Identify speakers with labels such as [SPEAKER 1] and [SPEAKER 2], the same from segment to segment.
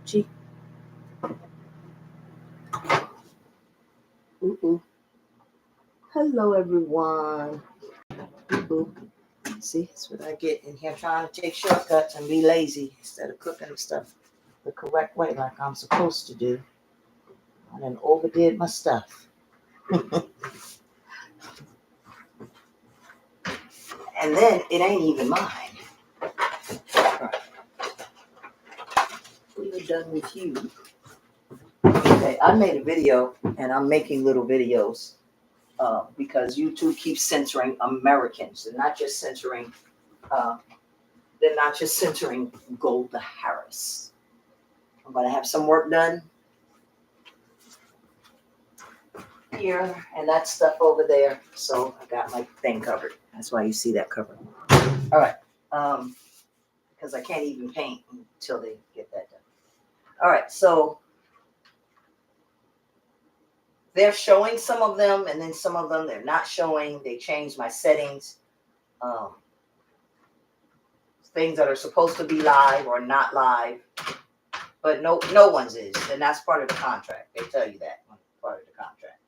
[SPEAKER 1] Gee. Ooh. Hello, everyone. Ooh. See, that's what I get in here trying to take shortcuts and be lazy instead of cooking the stuff the correct way like I'm supposed to do. I done overdid my stuff. And then it ain't even mine. Right. We are done with you. Okay, I made a video and I'm making little videos because YouTube keeps censoring Americans. They're not just censoring Golda Harris. I'm gonna have some work done here and that stuff over there. So I got my thing covered. That's why you see that covered. All right. Because I can't even paint until they get that done. All right, so they're showing some of them, and then some of them they're not showing. They changed my settings. Things that are supposed to be live or not live, but no one's is, and that's part of the contract. They tell you that part of the contract.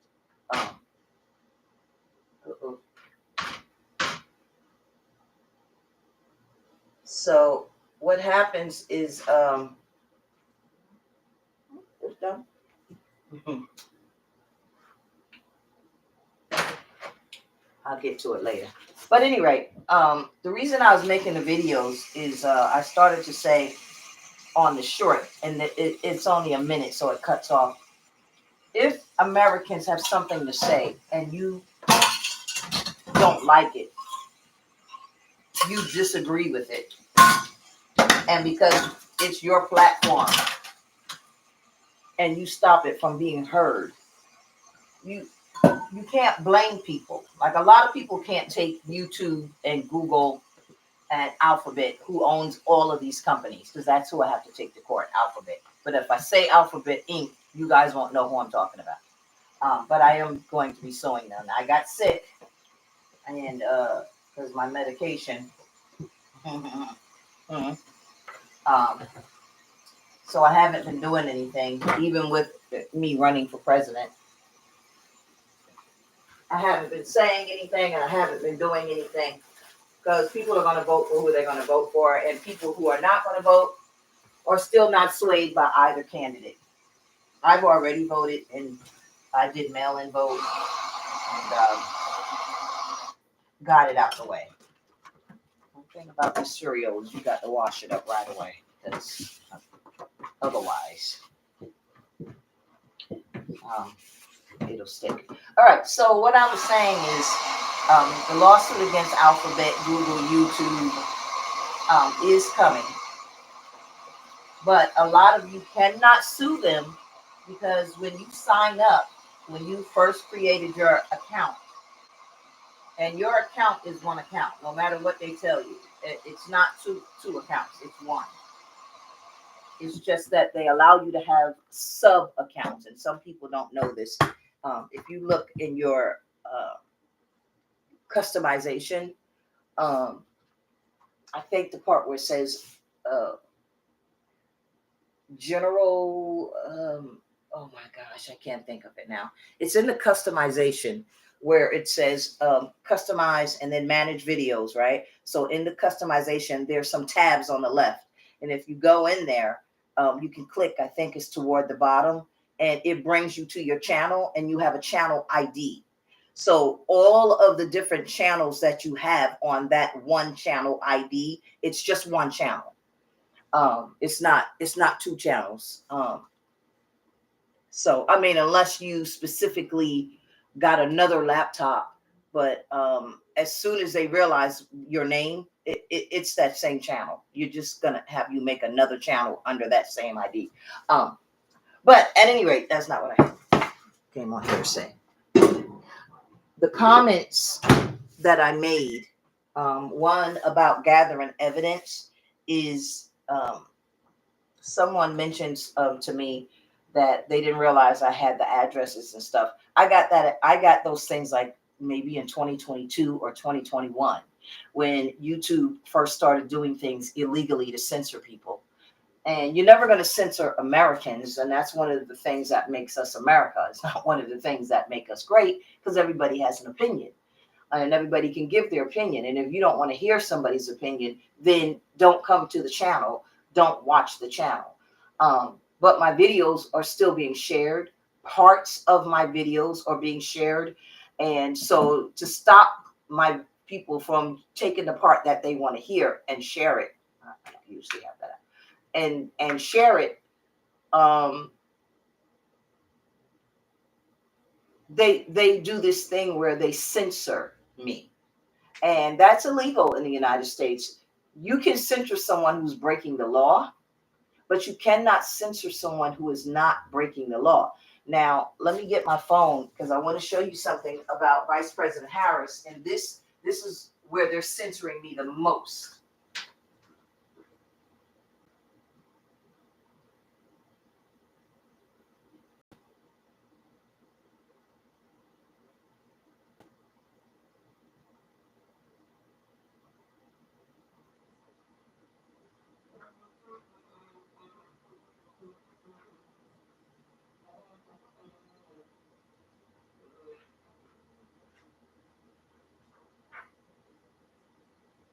[SPEAKER 1] So what happens is it's done. I'll get to it later. But anyway, the reason I was making the videos is I started to say on the short, and it's only a minute, so it cuts off. If Americans have something to say and you don't like it, you disagree with it, and because it's your platform and you stop it from being heard, you can't blame people. Like a lot of people can't take YouTube and Google and Alphabet, who owns all of these companies, because that's who I have to take to court, Alphabet. But if I say Alphabet Inc., you guys won't know who I'm talking about. But I am going to be suing them. I got sick, and because my medication. So I haven't been doing anything, even with me running for president. I haven't been saying anything, and I haven't been doing anything, because people are going to vote for who they're going to vote for, and people who are not going to vote are still not swayed by either candidate. I've already voted, and I did mail-in vote, and got it out the way. One thing about this cereal is you got to wash it up right away, because otherwise it'll stick. All right, so what I was saying is the lawsuit against Alphabet, Google, YouTube is coming. But a lot of you cannot sue them, because when you sign up, when you first created your account, and your account is one account, no matter what they tell you, it's not two accounts, it's one. It's just that they allow you to have sub accounts, and some people don't know this. If you look in your customization, I think the part where it says general, oh my gosh, I can't think of it now. It's in the customization where it says customize and then manage videos, right? So in the customization, there's some tabs on the left. And if you go in there, you can click, I think it's toward the bottom, and it brings you to your channel, and you have a channel ID. So all of the different channels that you have on that one channel ID, it's just one channel. It's not two channels. So, I mean, unless you specifically got another laptop, but as soon as they realize your name, it's that same channel. You're just going to have you make another channel under that same ID. But at any rate, that's not what I came on here to say. The comments that I made, one about gathering evidence, is someone mentioned to me that they didn't realize I had the addresses and stuff. I got those things like maybe in 2022 or 2021, when YouTube first started doing things illegally to censor people. And you're never going to censor Americans. And that's one of the things that makes us America. It's not one of the things that make us great, because everybody has an opinion and everybody can give their opinion. And if you don't want to hear somebody's opinion, then don't come to the channel. Don't watch the channel. But my videos are still being shared. Parts of my videos are being shared. And so to stop my people from taking the part that they want to hear and share it, I don't usually have that, and share it, they do this thing where they censor me, and that's illegal in the United States. You can censor someone who's breaking the law, but you cannot censor someone who is not breaking the law. Now, let me get my phone, because I want to show you something about Vice President Harris, and this is where they're censoring me the most.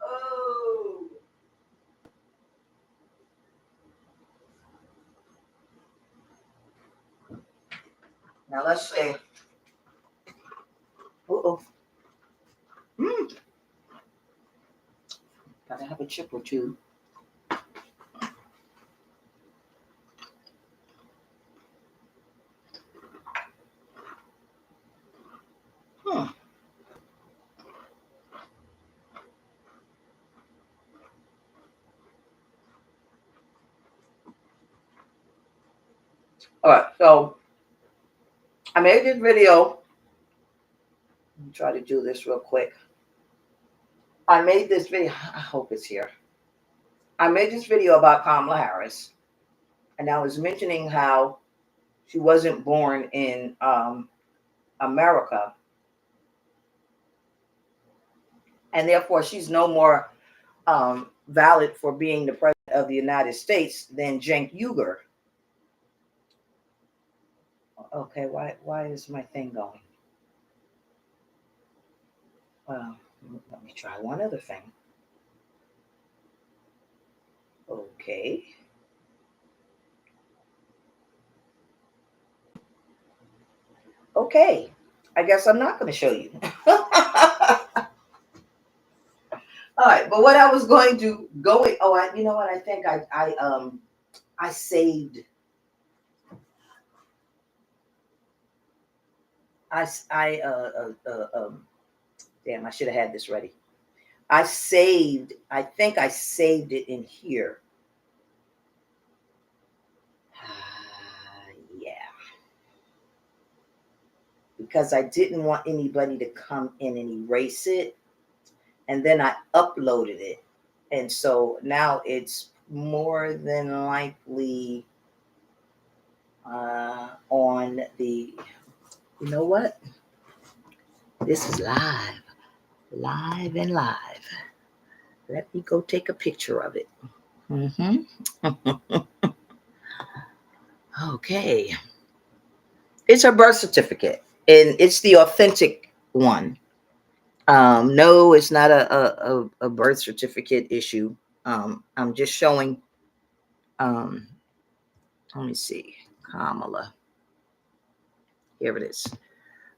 [SPEAKER 1] Oh. Now let's say, uh-oh. Gotta have a chip or two. Hmm. All right, so I made this video. Let me try to do this real quick. I made this video. I hope it's here. I made this video about Kamala Harris, and I was mentioning how she wasn't born in America, and therefore she's no more valid for being the president of the United States than Cenk Uygur. Okay, why is my thing going? Well, let me try one other thing. Okay. Okay. I guess I'm not going to show you. All right, but what I was going to go, you know what? I think I saved. Damn, I should have had this ready. I think I saved it in here. Yeah. Because I didn't want anybody to come in and erase it. And then I uploaded it. And so now it's more than likely on the, you know what? This is live and live. Let me go take a picture of it. Okay. It's her birth certificate, and it's the authentic one. No, it's not a birth certificate issue. I'm just showing. Let me see, Kamala. Here it is.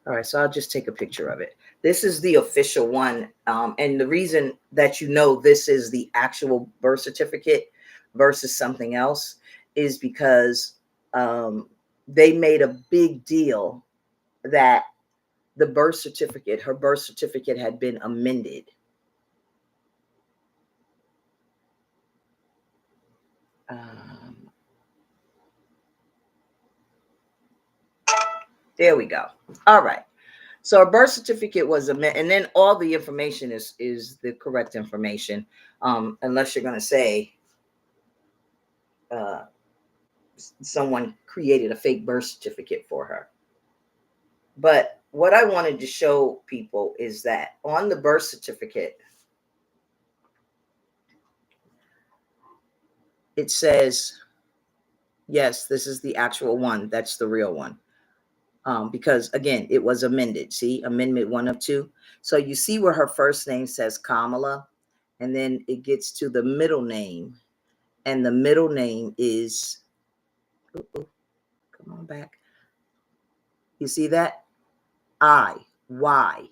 [SPEAKER 1] All right, so I'll just take a picture of it. This is the official one, and the reason that you know this is the actual birth certificate versus something else is because they made a big deal that her birth certificate had been amended. There we go. All right. So a birth certificate was amended, and then all the information is the correct information, unless you're going to say someone created a fake birth certificate for her. But what I wanted to show people is that on the birth certificate, it says Yes, this is the actual one. That's the real one. Because again, it was amended. See, amendment 1 of 2. So you see where her first name says Kamala, and then it gets to the middle name, and the middle name is, come on back. You see that? I-Y-E-R.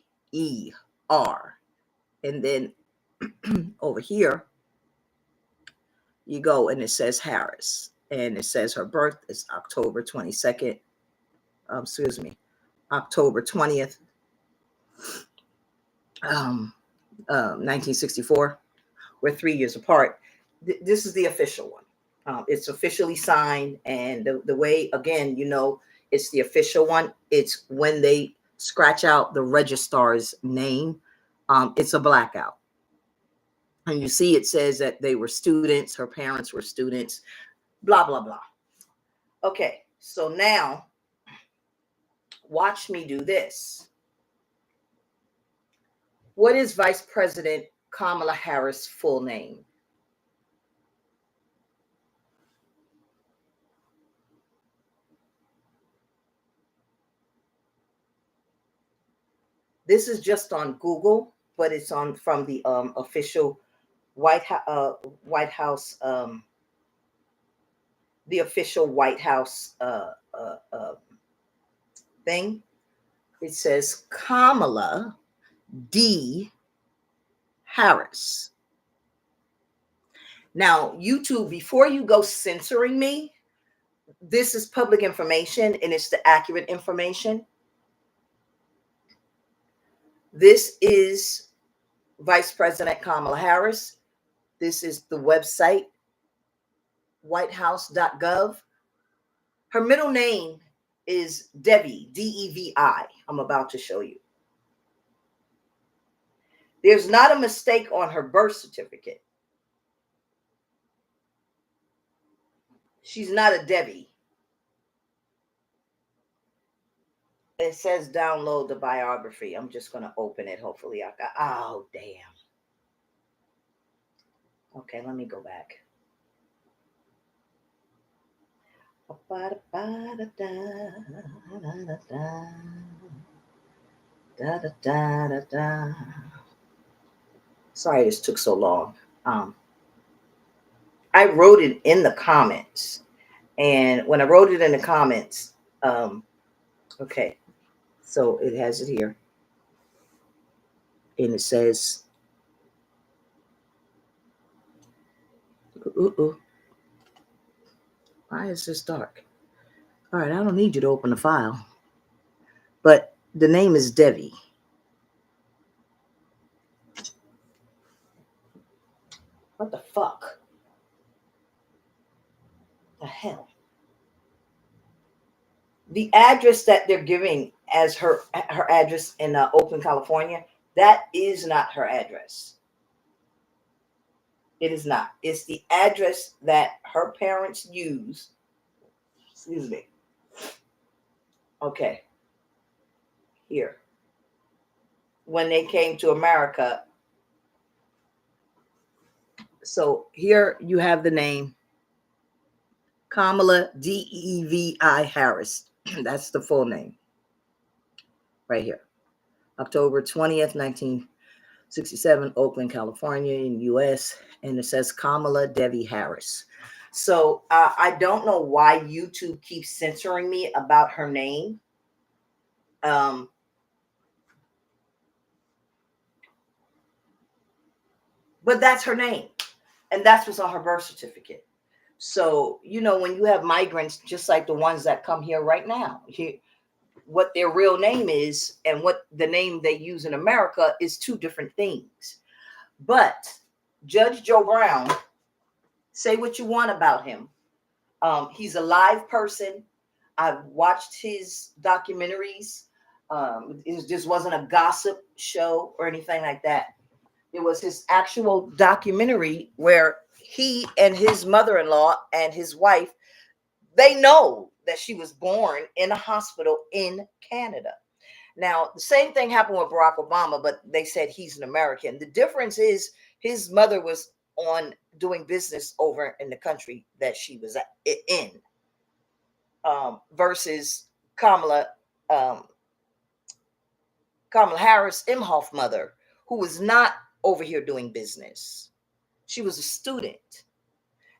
[SPEAKER 1] And then over here, you go and it says Harris. And it says her birth is October 22nd. October 20th, 1964. We're 3 years apart. This is the official one. It's officially signed. And the way, again, it's the official one. It's when they scratch out the registrar's name, it's a blackout. And you see it says that they were students, her parents were students, blah, blah, blah. Okay, so now watch me do this. What is Vice President Kamala Harris' full name? This is just on Google, but it's on from the official White House, the official White House thing. It says Kamala D. Harris. Now, YouTube, before you go censoring me, this is public information and it's the accurate information. This is Vice President Kamala Harris. This is the website, whitehouse.gov. Her middle name is Devi, D-E-V-I. I'm about to show you. There's not a mistake on her birth certificate. She's not a Debbie. It says download the biography. I'm just going to open it. Hopefully I got, oh, damn. Okay, let me go back. Sorry this took so long. I wrote it in the comments. And when I wrote it in the comments, okay, so it has it here. And it says, why is this dark? All right, I don't need you to open the file. But the name is Devi. What the fuck? The hell? The address that they're giving as her address in Oakland, California, that is not her address. It is not. It's the address that her parents use. Excuse me. Okay. Here. When they came to America. So here you have the name Kamala D-E-V-I Harris. That's the full name. Right here. October 20th, 1967, Oakland, California, in U.S. And it says Kamala Devi Harris. So I don't know why YouTube keeps censoring me about her name. But that's her name. And that's what's on her birth certificate. So, when you have migrants, just like the ones that come here right now, what their real name is and what the name they use in America is two different things. But Judge Joe Brown, say what you want about him. He's a live person. I've watched his documentaries. It just wasn't a gossip show or anything like that. It was his actual documentary where he and his mother-in-law and his wife, they know that she was born in a hospital in Canada. Now, the same thing happened with Barack Obama, but they said he's an American. The difference is his mother was on doing business over in the country that she was in. versus Kamala um, Kamala Harris Imhoff mother, who was not over here doing business. She was a student.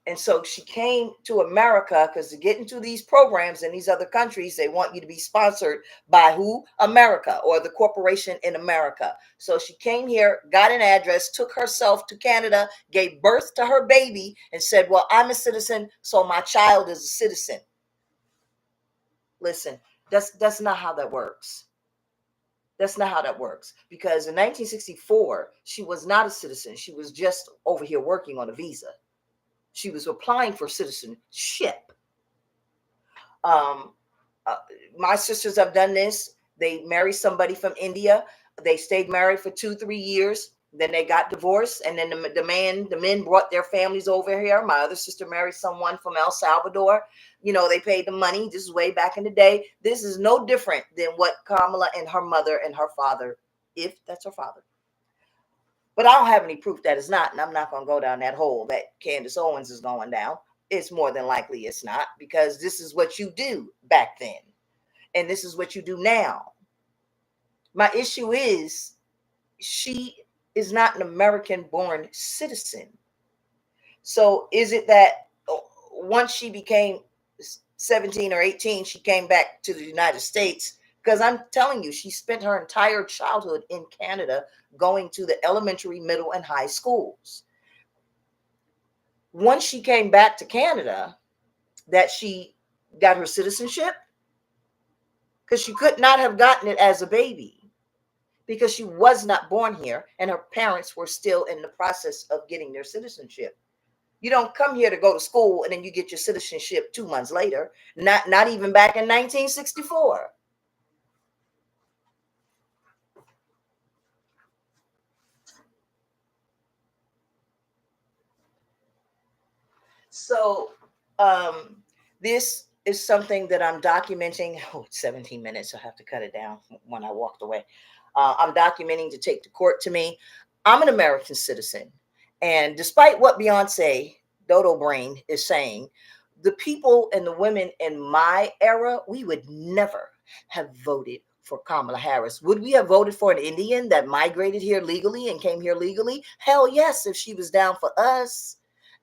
[SPEAKER 1] And so she came to America because to get into these programs in these other countries, they want you to be sponsored by who? America, or the corporation in America. So she came here, got an address, took herself to Canada, gave birth to her baby, and said, well, I'm a citizen, so my child is a citizen. Listen, that's not how that works. That's not how that works. Because in 1964, she was not a citizen. She was just over here working on a visa. She was applying for citizenship. Um, my sisters have done this. They married somebody from India. They stayed married for 2-3 years. Then they got divorced, and then the men brought their families over here. My other sister married someone from El Salvador. You know, they paid the money. This is way back in the day. This is no different than what Kamala and her mother and her father, if that's her father. But I don't have any proof that it's not, and I'm not going to go down that hole that Candace Owens is going down. It's more than likely it's not, because this is what you do back then, and this is what you do now. My issue is she is not an American-born citizen. So is it that once she became 17 or 18, she came back to the United States? Because I'm telling you, she spent her entire childhood in Canada going to the elementary, middle, and high schools. Once she came back to Canada, that she got her citizenship, because she could not have gotten it as a baby, because she was not born here and her parents were still in the process of getting their citizenship. You don't come here to go to school and then you get your citizenship 2 months later. Not even back in 1964. So this is something that I'm documenting. Oh, it's 17 minutes. I have to cut it down when I walked away. I'm documenting to take to court to me. I'm an American citizen. And despite what Beyonce, Dodo Brain, is saying, the people and the women in my era, we would never have voted for Kamala Harris. Would we have voted for an Indian that migrated here legally and came here legally? Hell yes, if she was down for us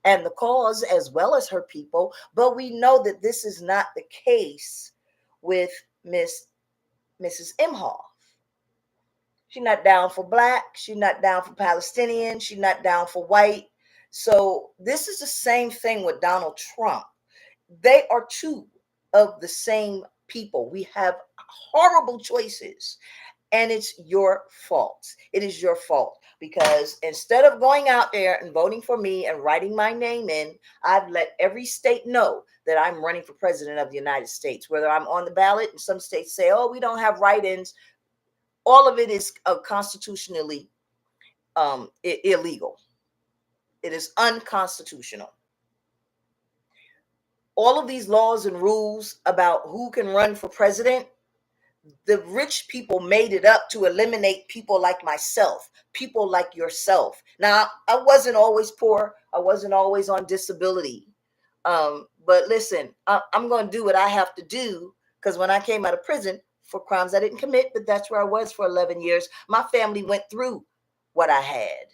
[SPEAKER 1] and the cause as well as her people. But we know that this is not the case with Mrs. Imhoff. She's not down for black. She's not down for Palestinian. She's not down for white. So this is the same thing with Donald Trump. They are two of the same people. We have horrible choices, and it's your fault. It is your fault, because instead of going out there and voting for me and writing my name in, I've let every state know that I'm running for president of the United States. Whether I'm on the ballot, and some states say, oh, we don't have write-ins. All of it is constitutionally illegal. It is unconstitutional. All of these laws and rules about who can run for president, the rich people made it up to eliminate people like myself, people like yourself. Now, I wasn't always poor. I wasn't always on disability. But listen, I'm going to do what I have to do, because when I came out of prison for crimes I didn't commit, but that's where I was for 11 years, my family went through what I had.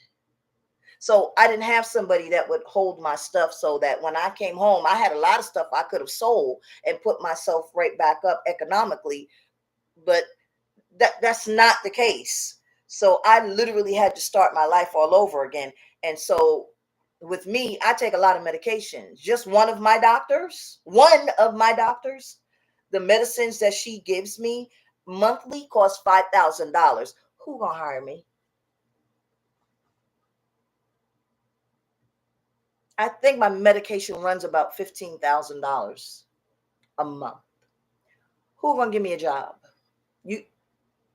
[SPEAKER 1] So I didn't have somebody that would hold my stuff, so that when I came home, I had a lot of stuff I could have sold and put myself right back up economically. But that's not the case. So I literally had to start my life all over again. And so with me, I take a lot of medications. Just one of my doctors, the medicines that she gives me monthly cost $5,000. Who gonna hire me? I think my medication runs about $15,000 a month. Who gonna give me a job? You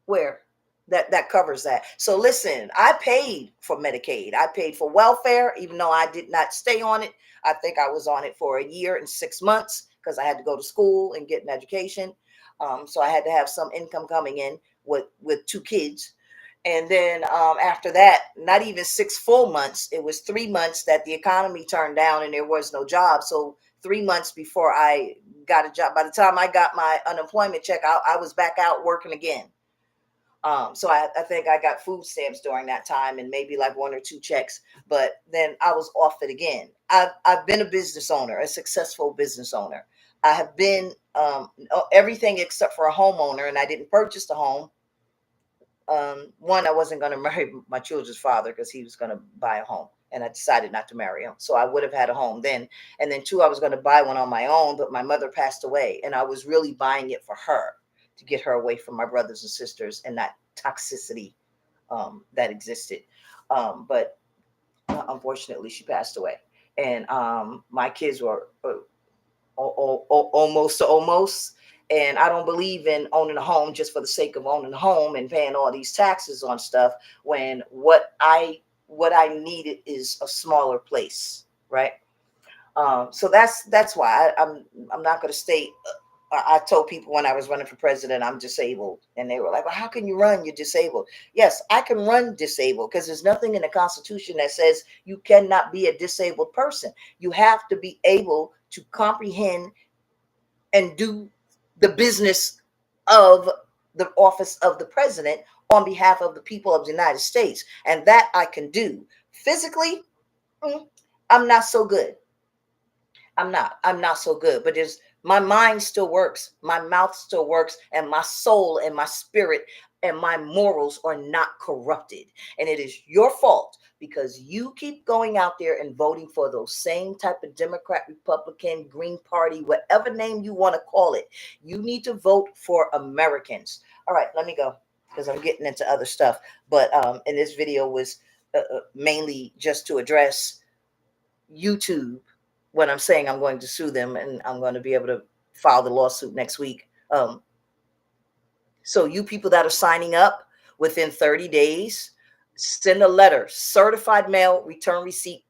[SPEAKER 1] where? That covers that. So listen, I paid for Medicaid. I paid for welfare, even though I did not stay on it. I think I was on it for a year and 6 months, because I had to go to school and get an education. So I had to have some income coming in with 2 kids. And then after that, not even 6 full months. It was 3 months that the economy turned down and there was no job. So 3 months before I got a job. By the time I got my unemployment check, I was back out working again. So I think I got food stamps during that time and maybe like 1 or 2 checks, but then I was off it again. I've been a business owner, a successful business owner. I have been everything except for a homeowner, and I didn't purchase the home. One, I wasn't going to marry my children's father because he was going to buy a home, and I decided not to marry him. So I would have had a home then. And then two, I was going to buy one on my own, but my mother passed away, and I was really buying it for her to get her away from my brothers and sisters and that toxicity that existed. But unfortunately, she passed away, and my kids were almost. And I don't believe in owning a home just for the sake of owning a home and paying all these taxes on stuff when what I needed is a smaller place, right? So that's why I'm not going to state. I told people when I was running for president, I'm disabled, and they were like, "Well, how can you run? You're disabled." Yes, I can run disabled because there's nothing in the Constitution that says you cannot be a disabled person. You have to be able to comprehend and do the business of the office of the president on behalf of the people of the United States. And that I can do. Physically, I'm not so good. I'm not so good, but there's my mind still works, my mouth still works, and my soul and my spirit and my morals are not corrupted. And it is your fault because you keep going out there and voting for those same type of Democrat, Republican, Green Party, whatever name you want to call it. You need to vote for Americans. All right, let me go because I'm getting into other stuff. But and this video was mainly just to address YouTube when I'm saying I'm going to sue them and I'm going to be able to file the lawsuit next week. So you people that are signing up within 30 days, send a letter, certified mail, return receipt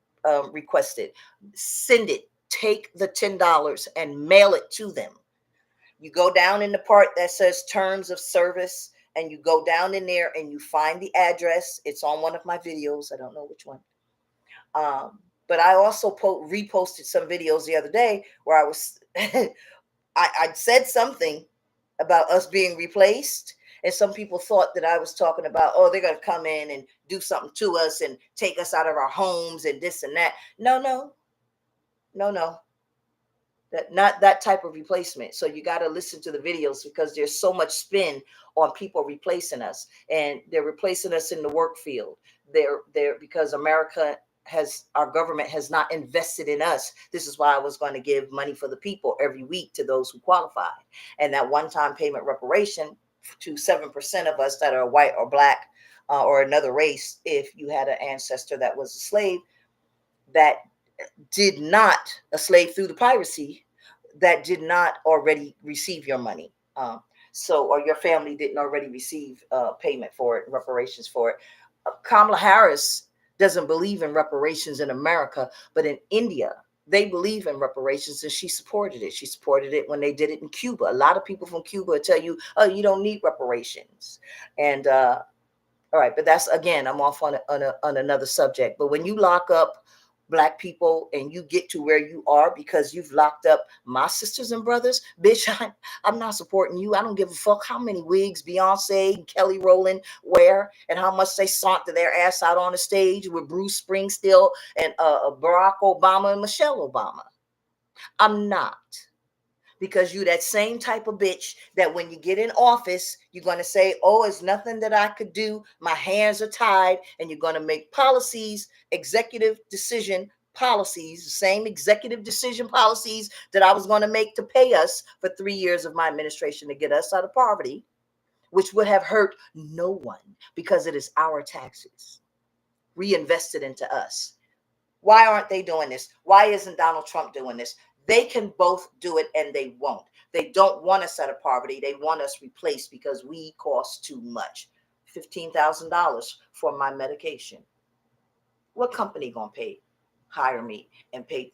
[SPEAKER 1] requested. Send it. Take the $10 and mail it to them. You go down in the part that says terms of service, and you go down in there and you find the address. It's on one of my videos. I don't know which one. But I also reposted some videos the other day where I was, I said something about us being replaced. And some people thought that I was talking about, oh, they're going to come in and do something to us and take us out of our homes and this and that. No. Not that type of replacement. So you got to listen to the videos because there's so much spin on people replacing us, and they're replacing us in the work field. They're because our government has not invested in us. This is why I was going to give money for the people every week to those who qualify. And that one-time payment reparation to 7% of us that are white or black or another race, if you had an ancestor that was a slave, that did not a slave through the piracy, that did not already receive your money. Or your family didn't already receive payment for it, reparations for it. Kamala Harris doesn't believe in reparations in America, but in India, they believe in reparations, and she supported it. She supported it when they did it in Cuba. A lot of people from Cuba tell you, oh, you don't need reparations. And all right, but that's, again, I'm off on another subject. But when you lock up Black people and you get to where you are because you've locked up my sisters and brothers, bitch, I'm not supporting you. I don't give a fuck how many wigs Beyonce and Kelly Rowland wear and how much they saunter their ass out on the stage with Bruce Springsteen and Barack Obama and Michelle Obama. I'm not. Because you that same type of bitch that when you get in office, you're going to say, oh, it's nothing that I could do. My hands are tied. And you're going to make policies, executive decision policies, the same executive decision policies that I was going to make to pay us for 3 years of my administration to get us out of poverty, which would have hurt no one because it is our taxes reinvested into us. Why aren't they doing this? Why isn't Donald Trump doing this? They can both do it and they won't. They don't want us out of poverty. They want us replaced because we cost too much. $15,000 for my medication. What company gonna hire me and pay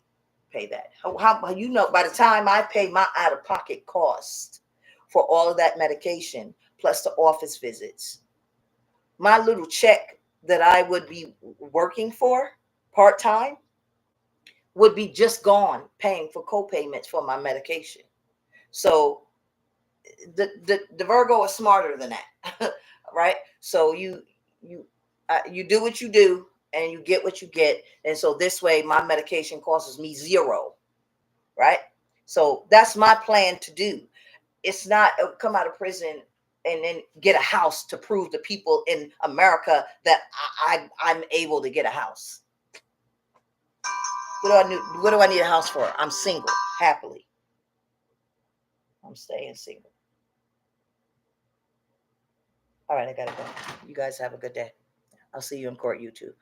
[SPEAKER 1] that? How you know by the time I pay my out-of-pocket cost for all of that medication plus the office visits, my little check that I would be working for part-time would be just gone paying for co-payments for my medication. So the Virgo is smarter than that, right? So you do what you do and you get what you get, and so this way my medication costs me zero, right? So that's my plan to do. It's not come out of prison and then get a house to prove to people in America that I'm able to get a house. What do I need a house for? I'm single, happily. I'm staying single. All right, I gotta go. You guys have a good day. I'll see you in court, YouTube.